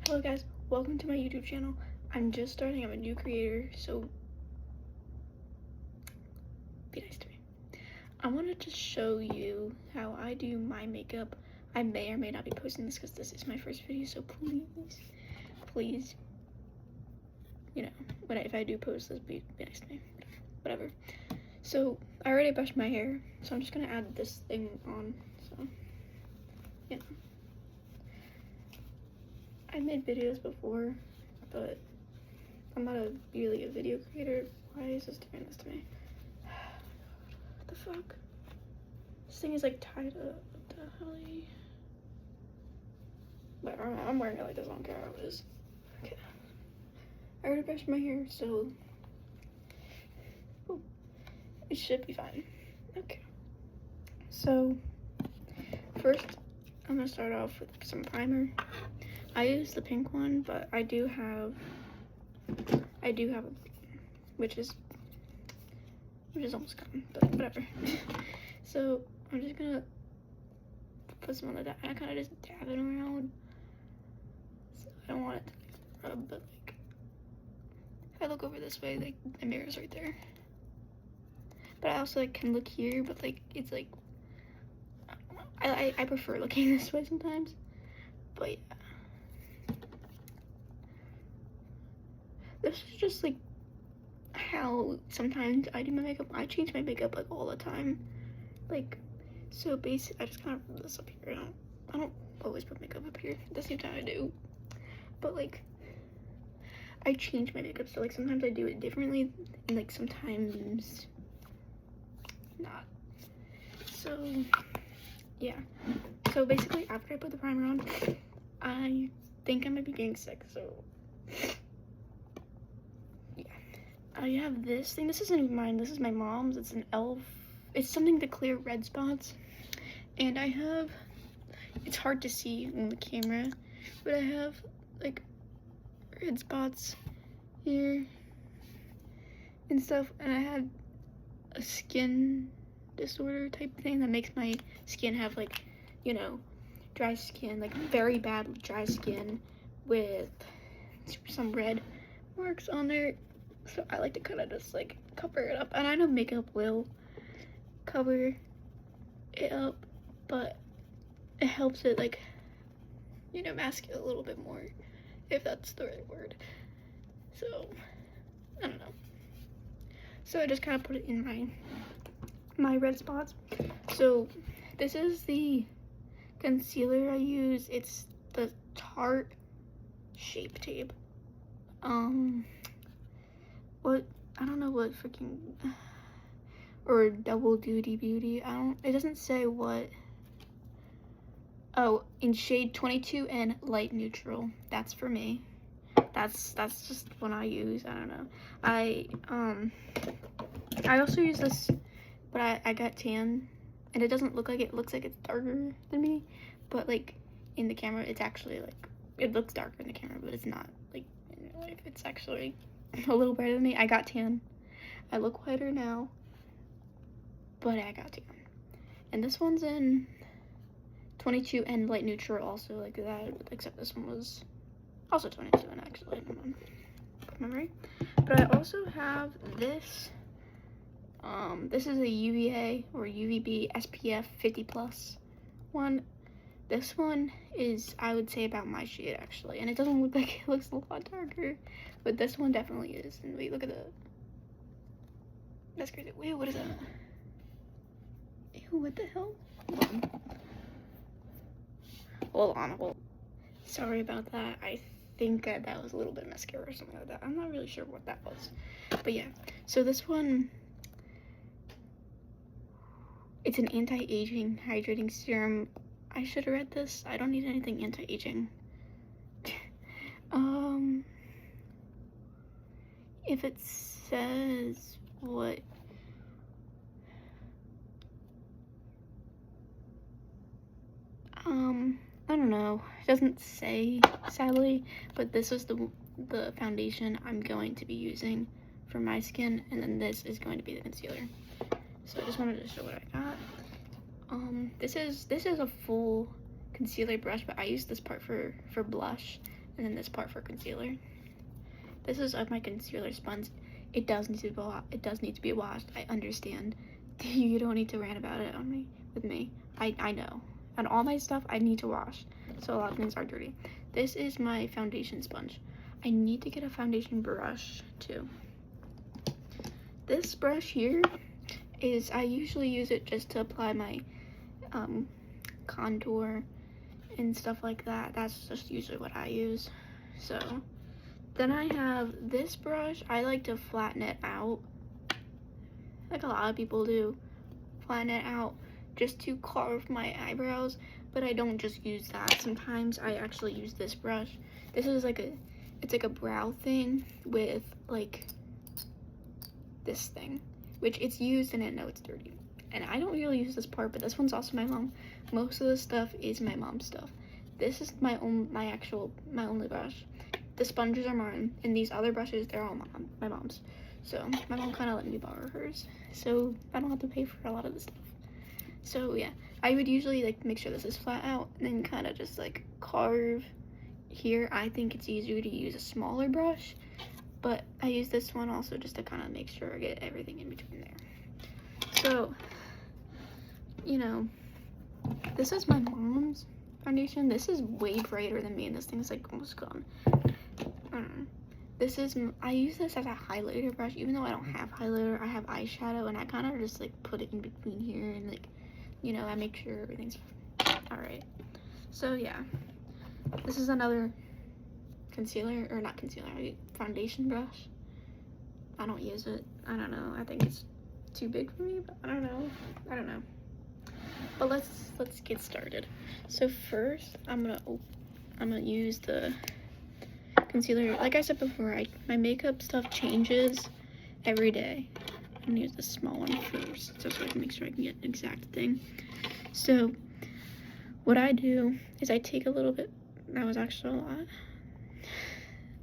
Hello guys, welcome to my YouTube channel. I'm just starting, I'm a new creator, so be nice to me. I wanted to show you how I do my makeup. I may or may not be posting this because this is my first video, so please, you know, if I do post this, be nice to me, whatever. So, I already brushed my hair, so I'm just gonna add this thing on, so, yeah. I made videos before, but I'm not really a video creator. Why is this doing this to me? What the fuck? This thing is like tied up. What the hell? But I'm wearing it like this. I don't care how it is. Okay. I already brushed my hair, so it should be fine. Okay. So first, I'm gonna start off with some primer. I use the pink one, but I do have which is almost gone, but whatever. So I'm just gonna put some on the dab, and I kind of just dab it around. So I don't want it to rub, but like if I look over this way, like the mirror's right there. But I also like can look here, but like it's like I prefer looking this way sometimes. But yeah. This is just like how sometimes I do my makeup. I change my makeup like all the time. Like, so basically I just kind of put this up here. I don't always put makeup up here. At the same time I do. But like, I change my makeup, so like sometimes I do it differently and like sometimes not. So yeah. So basically after I put the primer on, I think I might be getting sick, so I have this thing. This isn't even mine. This is my mom's. It's an e.l.f. It's something to clear red spots. And I have, it's hard to see in the camera, but I have like red spots here and stuff. And I had a skin disorder type thing that makes my skin have like, you know, dry skin, like very bad dry skin with some red marks on there. So I like to kind of just like cover it up, and I know makeup will cover it up, but it helps it like, you know, mask it a little bit more, if that's the right word. So I don't know. So I just kind of put it in my red spots. So this is the concealer I use. It's the Tarte Shape Tape. I don't know what freaking, or Double Duty Beauty, it doesn't say what. Oh, in shade 22 and light neutral. That's for me. That's just what I use. I don't know. I also use this, but I got tan, and it doesn't look like it looks like it's darker than me, but like in the camera, it's actually like, it looks darker in the camera, but it's not. Like in real life, it's actually a little better than me. I got tan. I look whiter now, but I got tan. And this one's in 22 and light neutral, also like that, except this one was also 22 and actually, memory. But I also have this. This is a UVA or UVB SPF 50+ one. This one is, I would say, about my shade actually, and it doesn't look like it looks a lot darker, but this one definitely is. And wait, look at that. That's crazy. Wait, what is that? Ew, what the hell? Hold on. Sorry about that. I think that was a little bit mascara or something like that. I'm not really sure what that was. But yeah, so this one, it's an anti-aging hydrating serum. I should have read this. I don't need anything anti-aging. If it says what, I don't know. It doesn't say, sadly, but this is the foundation I'm going to be using for my skin, and then this is going to be the concealer. So I just wanted to show what I got. This is a full concealer brush, but I use this part for blush and then this part for concealer. This is my concealer sponge. It does need to be washed. I understand. You don't need to rant about it with me. I know. And all my stuff I need to wash. So a lot of things are dirty. This is my foundation sponge. I need to get a foundation brush too. This brush here I usually use it just to apply my contour and stuff like that. That's just usually what I use. So then I have this brush. I like to flatten it out, like a lot of people do. Flatten it out just to carve my eyebrows, but I don't just use that. Sometimes I actually use this brush. This is it's like a brow thing with like this thing, which it's used and I know it's dirty. And I don't really use this part, but this one's also my mom. Most of the stuff is my mom's stuff. This is my only brush. The sponges are mine, and these other brushes, they're all my mom's. So my mom kind of let me borrow hers, so I don't have to pay for a lot of this stuff. So yeah, I would usually like make sure this is flat out, and then kind of just like carve here. I think it's easier to use a smaller brush, but I use this one also just to kind of make sure I get everything in between there. So, you know, this is my mom's foundation. This is way brighter than me, and this thing's like almost gone. I use this as a highlighter brush, even though I don't have highlighter. I have eyeshadow, and I kind of just like put it in between here, and like, you know, I make sure everything's all right. So yeah, this is another concealer, or not concealer, foundation brush. I don't use it. I don't know. I think it's too big for me, but I don't know. But let's get started. So first, I'm gonna use the concealer. Like I said before, my makeup stuff changes every day. I'm gonna use the small one first, so I can make sure I can get an exact thing. So what I do is I take a little bit. That was actually a lot.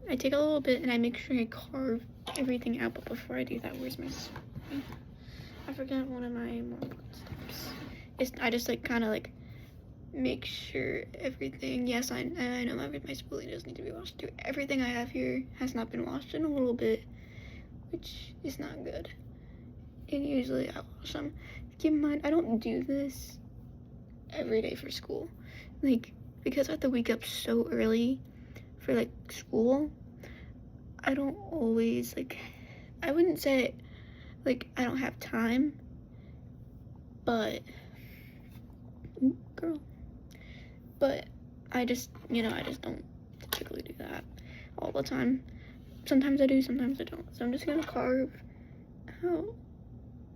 I take a little bit and I make sure I carve everything out. But before I do that, where's my spray? I forgot one of my more steps. I just like kind of like make sure everything. Yes, I know my spoolie does need to be washed too. Everything I have here has not been washed in a little bit, which is not good. And usually I wash them. Keep in mind, I don't do this every day for school, like because I have to wake up so early for like school. I don't always like. I wouldn't say like I don't have time, but girl. But I just don't typically do that all the time. Sometimes I do, sometimes I don't. So I'm just gonna carve out.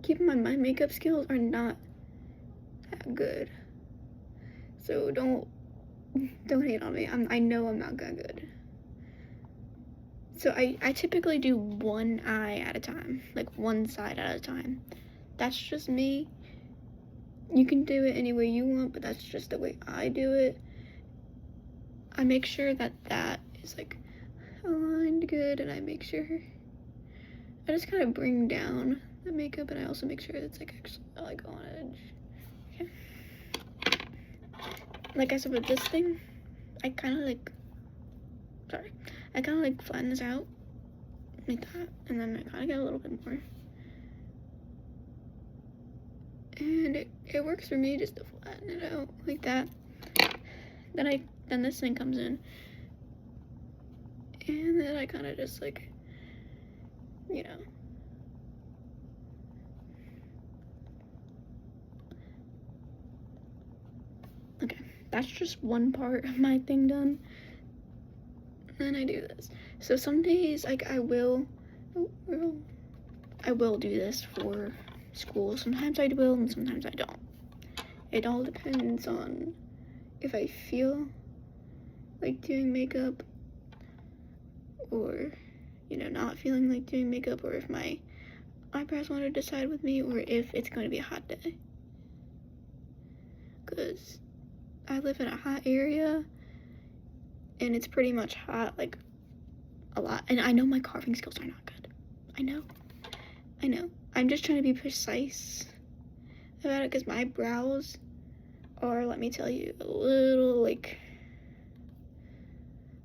Keep in mind, my makeup skills are not that good. So don't hate on me. I know I'm not that good. So I typically do one eye at a time, like one side at a time. That's just me. You can do it any way you want, but that's just the way I do it. I make sure that is like aligned good, and I make sure I just kind of bring down the makeup, and I also make sure it's like actually like on edge. Okay. Like I said with this thing, I kind of like flatten this out like that, and then I kind of get a little bit more. And it works for me just to flatten it out like that. Then this thing comes in, and then I kind of just like, you know. Okay, that's just one part of my thing done. Then I do this. So some days like I will do this for school. Sometimes I will and sometimes I don't. It all depends on if I feel like doing makeup, or not feeling like doing makeup, or if my eyebrows want to decide with me, or if it's going to be a hot day, because I live in a hot area and it's pretty much hot like a lot. And I know my carving skills are not good. I know. I'm just trying to be precise about it, because my brows are, let me tell you, a little like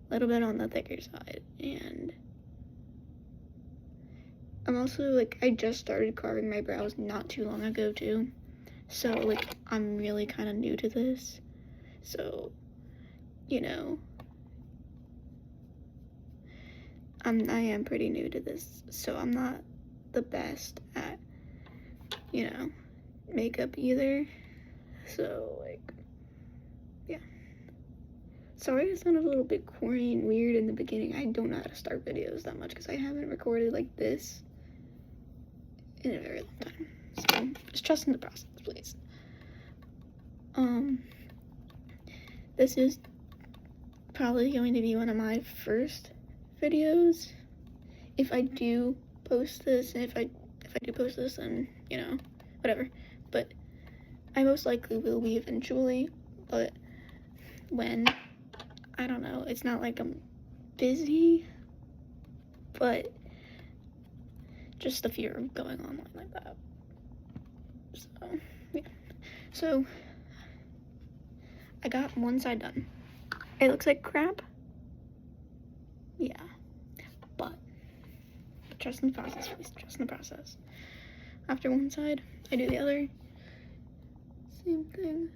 a little bit on the thicker side. And I'm also, like, I just started carving my brows not too long ago, too. So, like, I'm really kind of new to this. So, you know, I am pretty new to this. So I'm not the best at, you know, makeup either. So, like, yeah. Sorry it sounded a little bit corny and weird in the beginning. I don't know how to start videos that much because I haven't recorded like this in a very long time. So, just trust in the process, please. This is probably going to be one of my first videos. If I do post this, and if I do post this, then, you know, whatever. But I most likely will be eventually, but when, I don't know, it's not like I'm busy, but just the fear of going online like that. So, yeah. So, I got one side done. It looks like crap. Yeah. But, trust in the process, please. Trust in the process. After one side, I do the other. Same thing.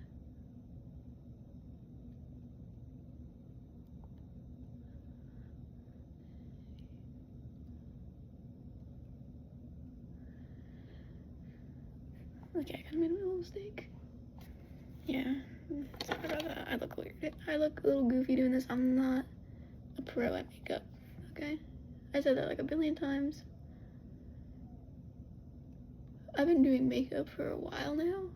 Okay, I kind of made a little mistake. Yeah, sorry about that. I look weird. I look a little goofy doing this. I'm not a pro at makeup, okay? I said that like a billion times. I've been doing makeup for a while now.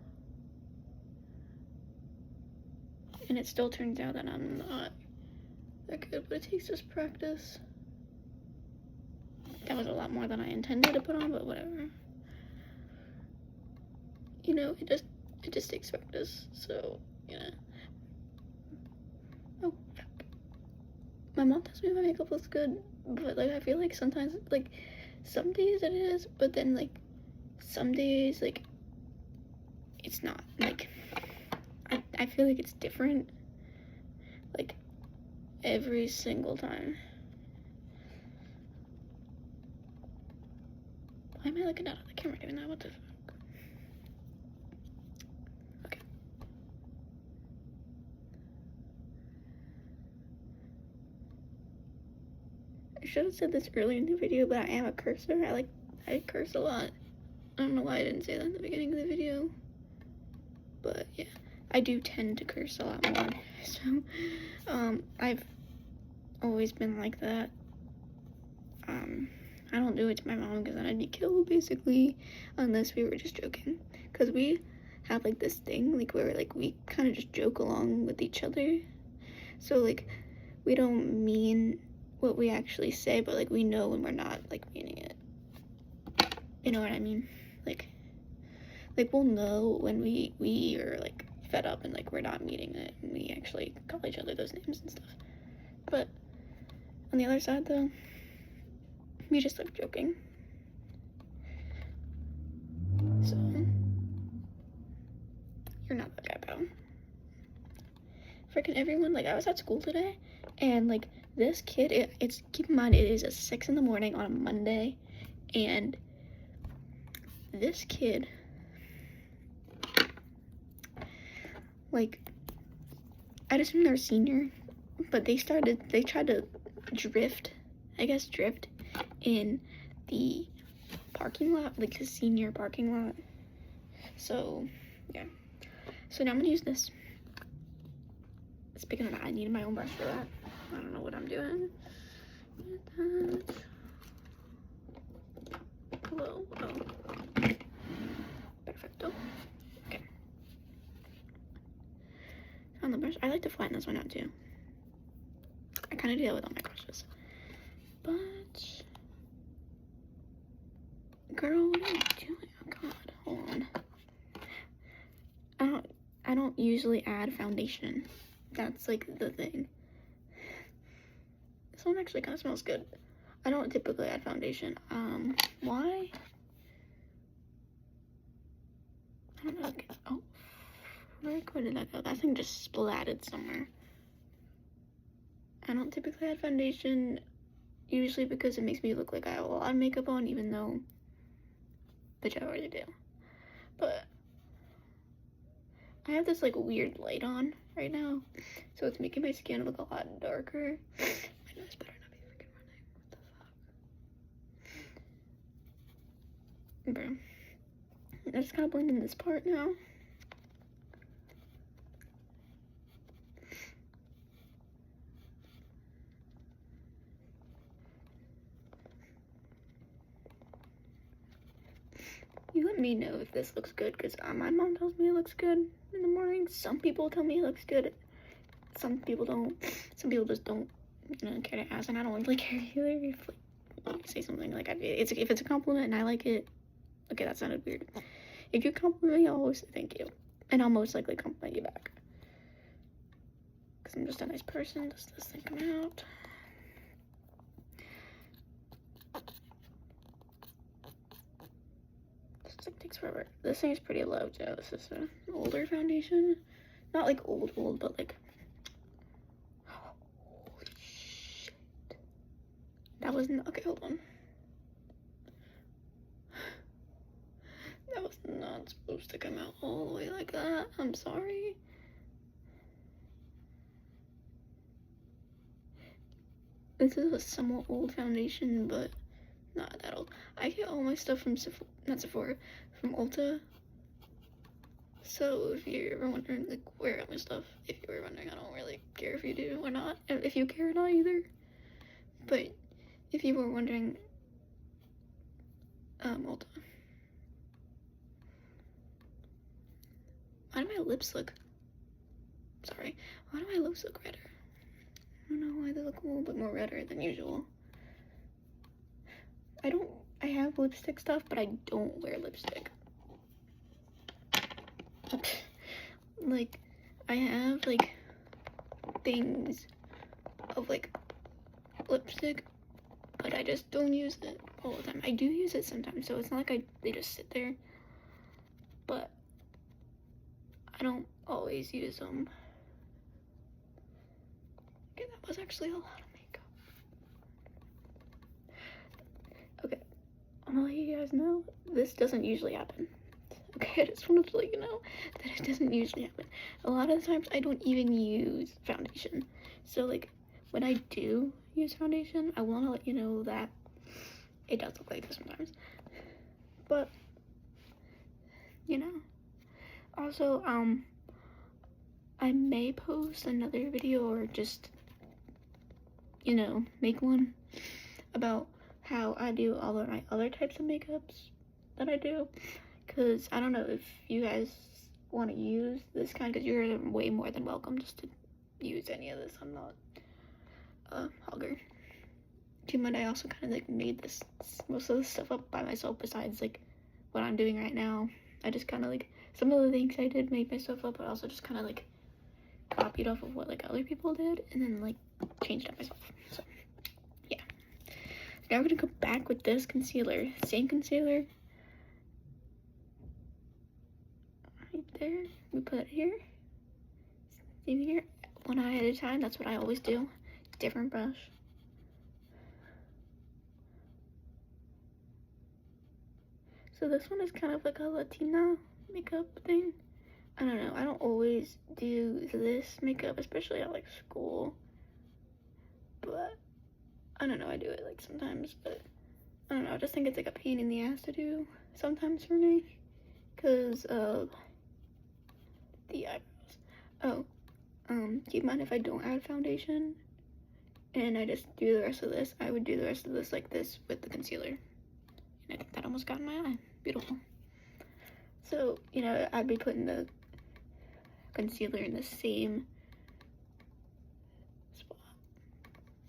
And it still turns out that I'm not that good, but it takes just practice. That was a lot more than I intended to put on, but whatever. You know, it just takes practice, so, you know. Oh, crap. My mom tells me my makeup looks good, but, like, I feel like sometimes, like, some days it is, but then, like, some days, like, it's not. Like, I feel like it's different, like, every single time. Why am I looking out of the camera doing that? What the fuck? Okay. I should have said this earlier in the video, but I am a cursor. I curse a lot. I don't know why I didn't say that in the beginning of the video. But yeah, I do tend to curse a lot more. So, I've always been like that. I don't do it to my mom because then I'd be killed, basically, unless we were just joking. Because we have, like, this thing, like, where, like, we kind of just joke along with each other. So, like, we don't mean what we actually say, but, like, we know when we're not, like, meaning it. You know what I mean? Like, we'll know when we are, like, fed up and, like, we're not meaning it, and we actually call each other those names and stuff. But on the other side, though, we just like joking. So, you're not that guy, bro. Freaking everyone, like, I was at school today, and, like, this kid, it's, keep in mind, it is 6 in the morning on a Monday, and this kid, like, I'd assume they're senior, but they tried to drift in the parking lot, like the senior parking lot. So, yeah. So now I'm gonna use this. Speaking of that, I needed my own brush for that. I don't know what I'm doing. Whoa, oh. Perfecto. Okay. On the brush, I like to flatten this one out too. I kind of do that with all my brushes. But, girl, what are you doing? Oh God, hold on. I don't usually add foundation. That's like the thing. This one actually kind of smells good. I don't typically add foundation. Why? I don't know. Oh, where did that go? That thing just splatted somewhere. I don't typically add foundation, usually because it makes me look like I have a lot of makeup on, even though, which I already do. But I have this like weird light on right now, so it's making my skin look a lot darker. My nose better not be freaking running. What the fuck? Bro. I just gotta blend in this part now. You let me know if this looks good, because my mom tells me it looks good in the morning. Some people tell me it looks good. Some people don't. Some people just don't, care to ask, and I don't really care either. If like, you say something like if it's a compliment and I like it, okay, that sounded weird. If you compliment me, I'll always say thank you, and I'll most likely compliment you back, because I'm just a nice person. Does this thing come out? This takes forever. This thing is pretty low too. This is an older foundation, not like old, but like, holy shit. That wasn't okay. Hold on. That was not supposed to come out all the way like that. I'm sorry. This is a somewhat old foundation, but not that old. I get all my stuff from Sephora, from Ulta. So if you're ever wondering like where I get my stuff, if you were wondering, I don't really care if you do or not, and if you care or not either. But if you were wondering, Ulta. Why do my lips look? Sorry. Why do my lips look redder? I don't know why they look a little bit more redder than usual. I have lipstick stuff, but I don't wear lipstick. Like, I have, like, things of, like, lipstick, but I just don't use it all the time. I do use it sometimes, so it's not like they just sit there, but I don't always use them. Okay, that was actually a lot of makeup. Okay, I'm gonna let you guys know, this doesn't usually happen. Okay, I just wanted to let you know that it doesn't usually happen. A lot of the times I don't even use foundation. So like, when I do use foundation, I want to let you know that it does look like this sometimes. But, also, I may post another video or just, make one about how I do all of my other types of makeups that I do. Because I don't know if you guys want to use this kind, because you're way more than welcome just to use any of this. I'm not a hogger. Too much. I also kind of like made most of this stuff up by myself, besides like what I'm doing right now. I just kind of like, some of the things I did made myself up, but also just kind of like copied off of what like other people did and then like changed it myself. So yeah. Now we're gonna go back with this concealer. Same concealer. Right there. We put it here. Same here. One eye at a time. That's what I always do. Different brush. So this one is kind of like a Latina makeup thing. I don't know. I don't always do this makeup, especially at like school. But I don't know. I do it like sometimes, but I don't know. I just think it's like a pain in the ass to do sometimes for me because of the eyebrows. Keep in mind, if I don't add foundation and I just do the rest of this, I would do the rest of this like this with the concealer. And I think that almost got in my eye. Beautiful. So, I'd be putting the concealer in the same spot.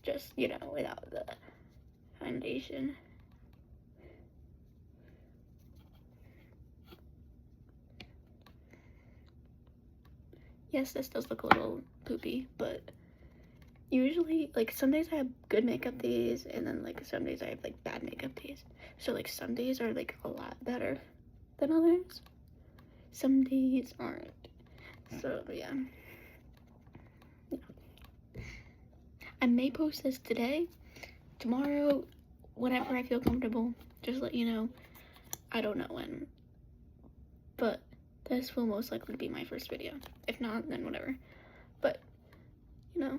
Just, without the foundation. Yes, this does look a little poopy, but usually, like, some days I have good makeup days, and then, like, some days I have, like, bad makeup days. So, like, some days are, like, a lot better than others. Some days aren't. So, yeah. I may post this today, tomorrow, whenever I feel comfortable. Just let you know. I don't know when, but this will most likely be my first video. If not, then whatever. But, you know,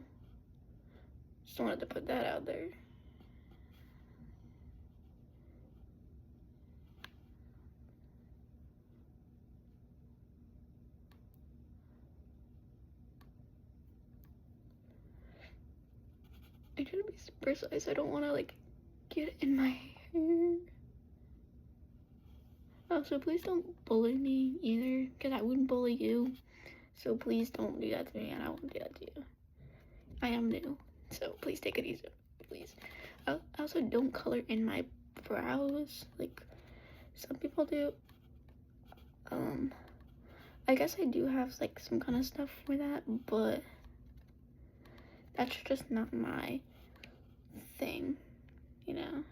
just wanted to put that out there. I try to be super precise. I don't want to, like, get in my hair. Also, please don't bully me either, because I wouldn't bully you. So please don't do that to me, and I won't do that to you. I am new, so please take it easy, please. I also don't color in my brows, like some people do. I guess I do have, like, some kind of stuff for that, but that's just not my thing, you know?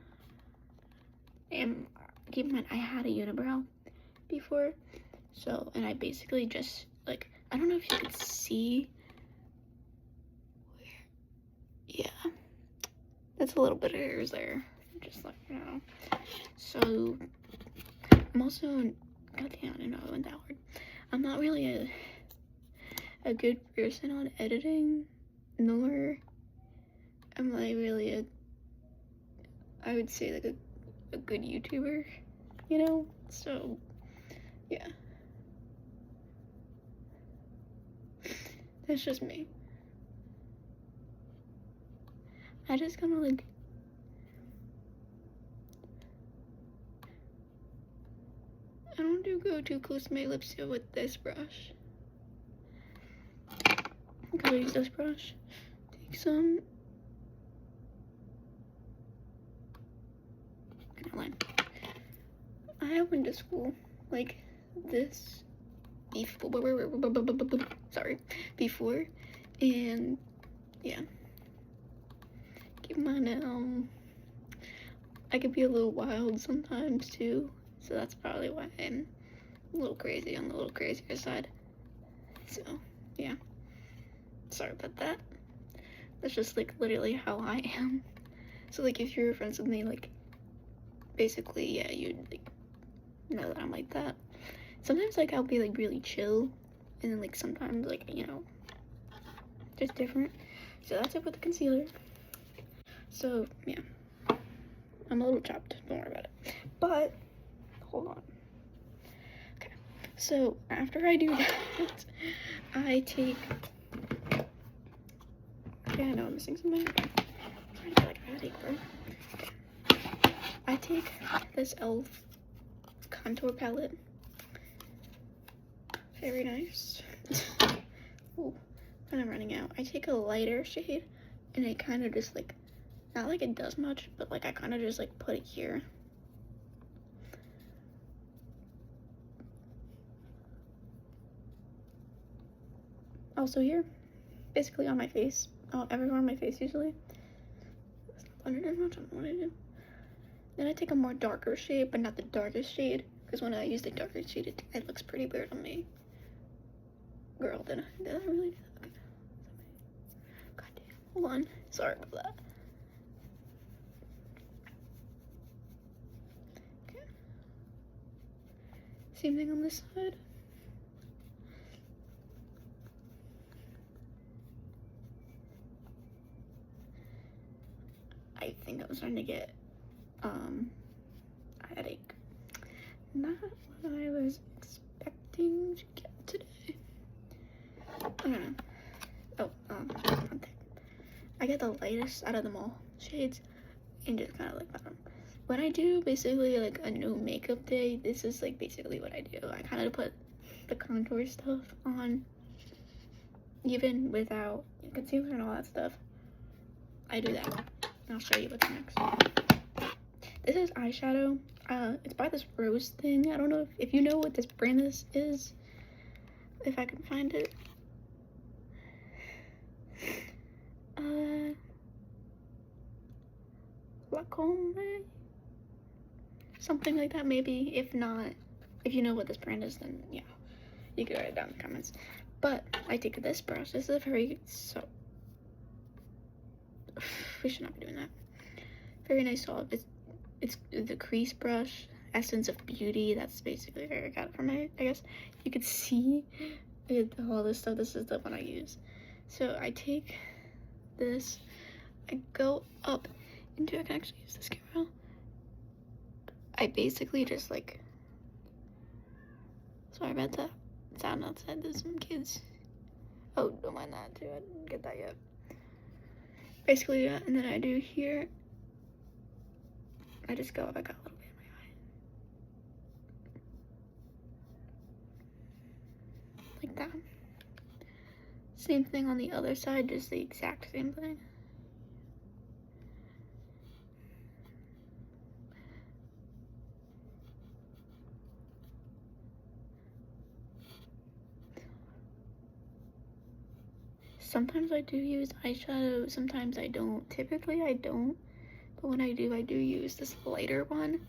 And keep in mind, I had a unibrow before, so, and I basically just, like, I don't know if you could see where, yeah, that's a little bit of hairs there, just like, you know. So, I'm also, goddamn, I know I went that hard. I'm not really a good person on editing, nor am I really I would say, like, a good YouTuber, you know? So, yeah. That's just me. I just kind of, like, I don't do go too close to my lips here with this brush. I'm gonna use this brush. Take some. Line. I went to school like this before, and yeah. Keep in mind, I could be a little wild sometimes too, so that's probably why I'm a little crazy on the little crazier side. So, yeah. Sorry about that. That's just, like, literally how I am. So, like, if you're friends with me, like, basically, yeah, you'd, like, know that I'm like that. Sometimes, like, I'll be, like, really chill, and then, like, sometimes, like, you know, just different. So that's it with the concealer. So, yeah. I'm a little chopped, don't worry about it. But, hold on. Okay, so after I do that, I take, okay, I know I'm missing something. I'm trying to get, like, a headache, bro. Okay. I take this e.l.f. contour palette. Very nice. Ooh, and I'm running out. I take a lighter shade, and it kind of just, like, not like it does much, but, like, I kind of just, like, put it here. Also here, basically on my face. Everywhere on my face usually. It's not blended as much, I don't know what I do. Then I take a more darker shade, but not the darkest shade, because when I use the darker shade, it looks pretty weird on me. Girl, did I really do that? Okay. God damn. Hold on. Sorry about that. Okay. Same thing on this side. I think I'm starting to get a headache. Not what I was expecting to get today. I don't know. Oh, one thing. I get the lightest out of them all shades, and just kind of like when I do basically like a no makeup day, this is like basically what I do. I kind of put the contour stuff on, even without concealer and all that stuff. I do that. I'll show you what's next. This is eyeshadow. It's by this Rose thing. I don't know if you know what this brand is. If I can find it. Lacombe? Something like that, maybe. If not, if you know what this brand is, then yeah, you can write it down in the comments. But I take this brush. This is a very we should not be doing that. Very nice soft. It's the crease brush, Essence of Beauty. That's basically where I got it from. I guess you could see all this stuff. This is the one I use. So I take this, I go up into, I can actually use this camera. I basically just like, sorry about that sound outside. There's some kids. Oh, don't mind that too. I didn't get that yet. Basically, yeah. And then I do here. I just go up. I got a little bit in my eye. Like that. Same thing on the other side, just the exact same thing. Sometimes I do use eyeshadow, sometimes I don't. Typically I don't, but when I do use this lighter one.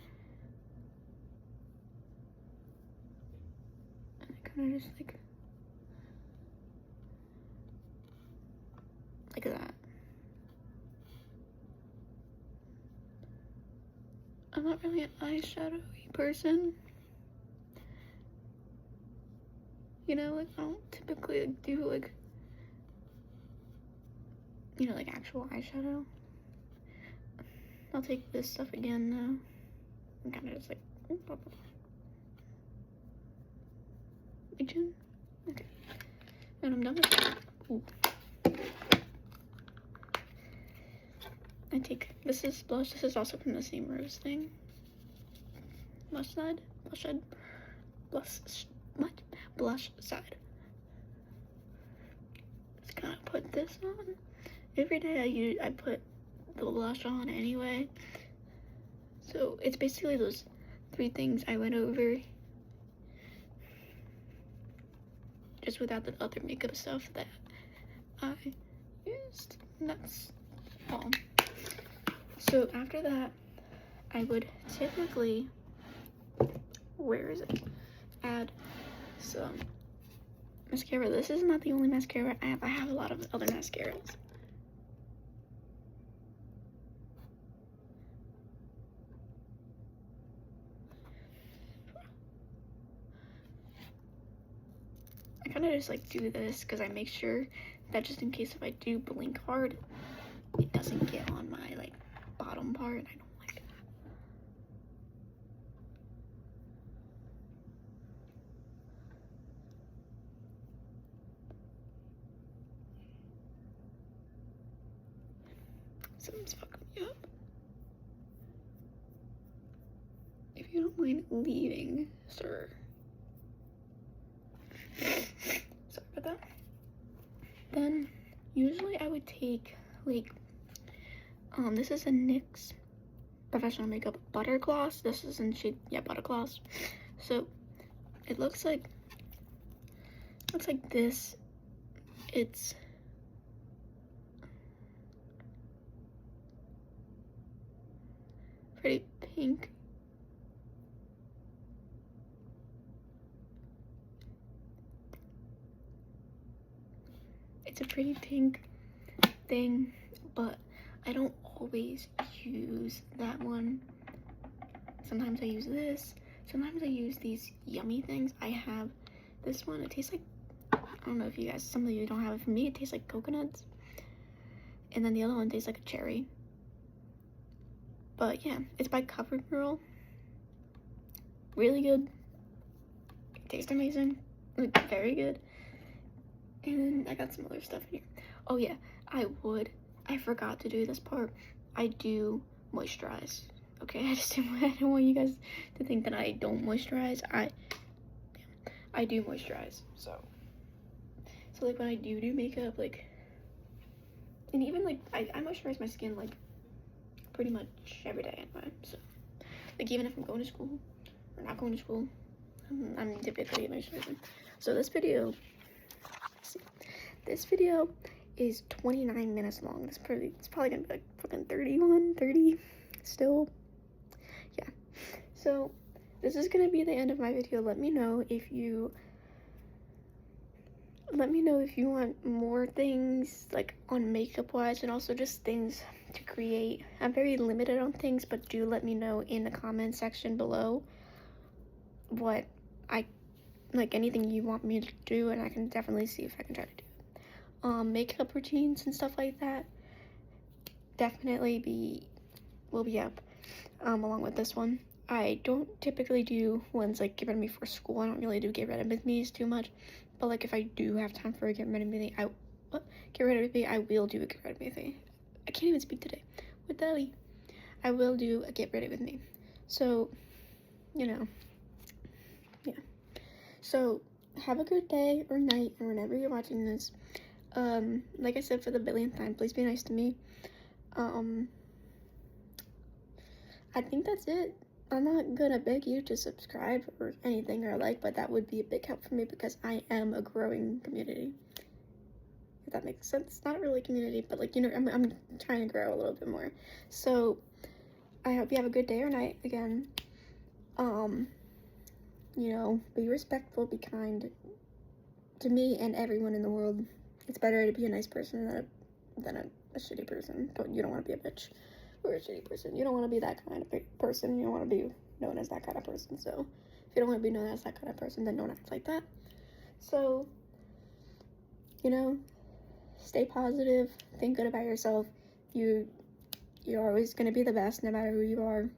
And I kind of just like that. I'm not really an eyeshadowy person. You know, like I don't typically like, do like, you know, like actual eyeshadow. I'll take this stuff again now. I'm kind of just like, okay. And I'm done with that. Ooh. I take, this is blush. This is also from the same rose thing. Blush side. Blush side. Just kind of put this on. Every day I put the blush on anyway. So it's basically those 3 things I went over. Just without the other makeup stuff that I used. And that's all. So after that, I would typically, where is it? Add some mascara. This is not the only mascara I have. I have a lot of other mascaras. I kind of just like do this because I make sure that just in case if I do blink hard, it doesn't get on my like bottom part. I don't like that. Something's fucking me up. If you don't mind leaving, sir. Sorry about that. Then usually I would take like this is a NYX Professional Makeup Butter Gloss. This is in shade, yeah, Butter Gloss. So it looks like this. It's pretty pink. It's a pretty pink thing, but I don't always use that one. Sometimes I use this. Sometimes I use these yummy things. I have this one. It tastes like, I don't know if you guys, some of you don't have it. For me, it tastes like coconuts. And then the other one tastes like a cherry. But yeah, it's by CoverGirl. Really good. It tastes amazing. Like, very good. And then I got some other stuff in here. Oh yeah, I forgot to do this part. I do moisturize. Okay, I don't want you guys to think that I don't moisturize. I do moisturize. So like when I do makeup, like, and even like I moisturize my skin like pretty much every day anyway. So like even if I'm going to school or not going to school, I'm typically moisturizing. So this video is 29 minutes long. It's probably gonna be like fucking 30 still. Yeah. So this is gonna be the end of my video. Let me know if you let me know if you want more things like on makeup wise, and also just things to create. I'm very limited on things, but do let me know in the comment section below what I like, anything you want me to do, and I can definitely see if I can try to do it. Makeup routines and stuff like that definitely will be up along with this one. I don't typically do ones like get rid of me for school. I don't really do get rid of me's too much, but like if I do have time for a get rid of me, I will do a get rid of me thing. I can't even speak today with Ellie. I will do a get rid of me. So, you know, yeah. So have a good day or night or whenever you're watching this. Like I said for the billionth time, please be nice to me. I think that's it. I'm not gonna beg you to subscribe or anything or like, but that would be a big help for me because I am a growing community. If that makes sense. Not really a community, but like, you know, I'm trying to grow a little bit more. So I hope you have a good day or night again. You know, be respectful, be kind to me and everyone in the world. It's better to be a nice person than a shitty person. You don't want to be a bitch or a shitty person. You don't want to be that kind of person. You don't want to be known as that kind of person. So if you don't want to be known as that kind of person, then don't act like that. So, you know, stay positive, think good about yourself. You're always gonna be the best no matter who you are.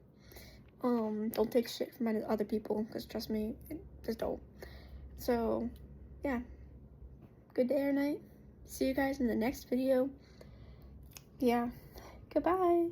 Don't take shit from other people, because trust me, just don't. So yeah, good day or night. See you guys in the next video. Yeah, goodbye.